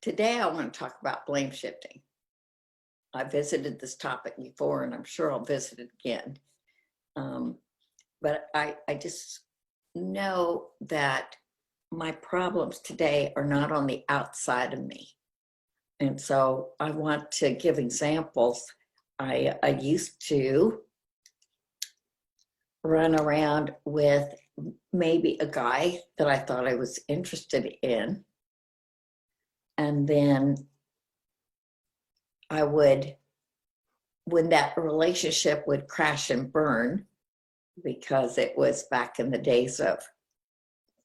Today, I want to talk about blame shifting. I visited this topic before, and I'm sure I'll visit it again. But I just know that my problems today are not on the outside of me. And so I want to give examples. I used to run around with maybe a guy that I thought I was interested in. And then I would, when that relationship would crash and burn, because it was back in the days of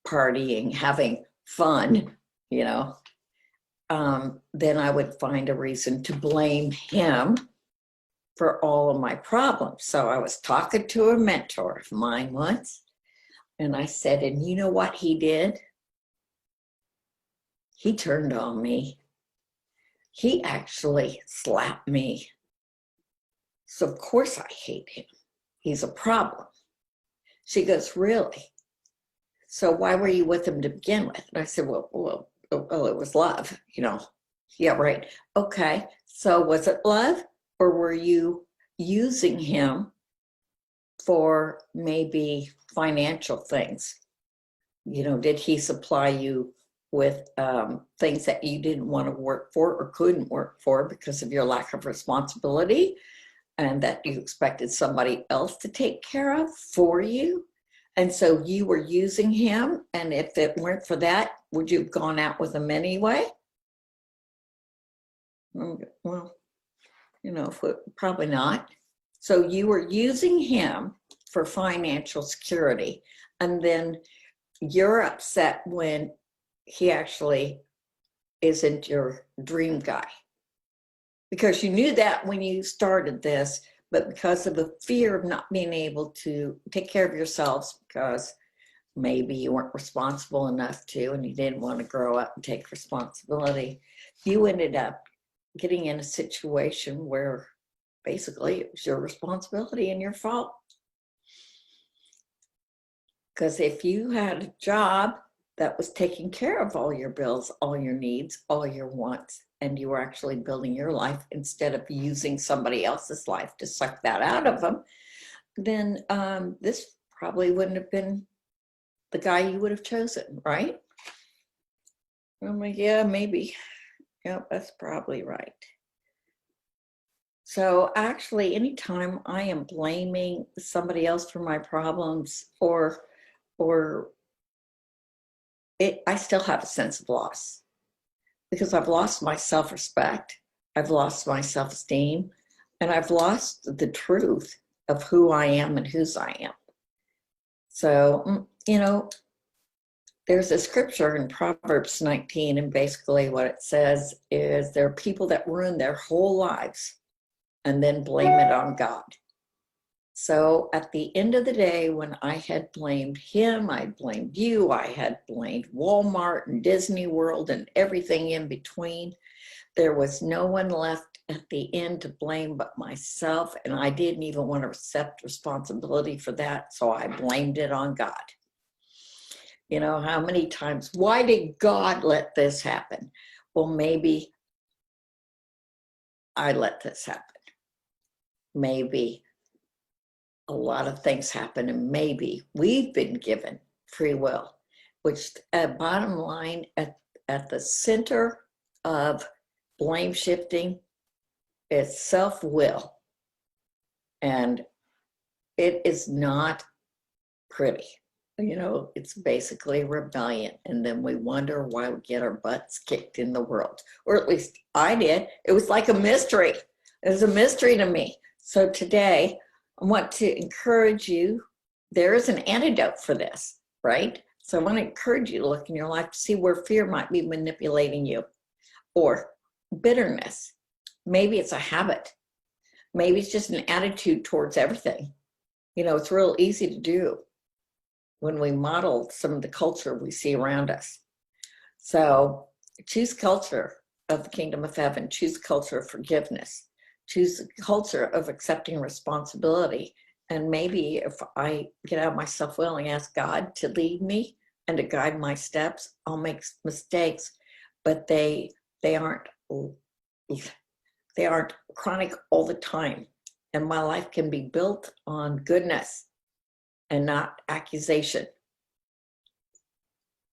partying, having fun, you know, then I would find a reason to blame him for all of my problems. So I was talking to a mentor of mine once, and I said, and you know what he did? He turned on me. He actually slapped me. So of course I hate him. He's a problem. She goes, really? So why were you with him to begin with? And I said, well, it was love, you know. Yeah, right. Okay. So was it love, or were you using him for maybe financial things? You know, did he supply you with things that you didn't want to work for or couldn't work for because of your lack of responsibility, and that you expected somebody else to take care of for you? And so you were using him, and if it weren't for that, would you have gone out with him anyway? Well, you know, probably not. So you were using him for financial security, and then you're upset when he actually isn't your dream guy. Because you knew that when you started this, but because of the fear of not being able to take care of yourselves, because maybe you weren't responsible enough to, and you didn't want to grow up and take responsibility, you ended up getting in a situation where basically it was your responsibility and your fault. Because if you had a job that was taking care of all your bills, all your needs, all your wants, and you were actually building your life instead of using somebody else's life to suck that out of them, then this probably wouldn't have been the guy you would have chosen, right? I'm like, yeah, maybe. Yep, that's probably right. So actually, anytime I am blaming somebody else for my problems, or I still have a sense of loss, because I've lost my self-respect, I've lost my self-esteem, and I've lost the truth of who I am and whose I am. So, you know, there's a scripture in Proverbs 19, and basically what it says is there are people that ruin their whole lives and then blame it on God. So at the end of the day, when I had blamed him, I blamed you, I had blamed Walmart and Disney World and everything in between, there was no one left at the end to blame but myself, and I didn't even want to accept responsibility for that, so I blamed it on God. You know, how many times, why did God let this happen? Well, maybe I let this happen. Maybe a lot of things happen, and maybe we've been given free will, which bottom line, at the center of blame shifting is self-will, and it is not pretty. You know, it's basically rebellion, and then we wonder why we get our butts kicked in the world, or at least I did. It was like a mystery. It was a mystery to me. So today I want to encourage you. There is an antidote for this, right? So I want to encourage you to look in your life to see where fear might be manipulating you, or bitterness. Maybe it's a habit. Maybe it's just an attitude towards everything. You know, it's real easy to do when we model some of the culture we see around us. So choose culture of the kingdom of heaven, choose culture of forgiveness, choose the culture of accepting responsibility. And maybe if I get out of my self-will and ask God to lead me and to guide my steps, I'll make mistakes, but they they aren't chronic all the time. And my life can be built on goodness and not accusation.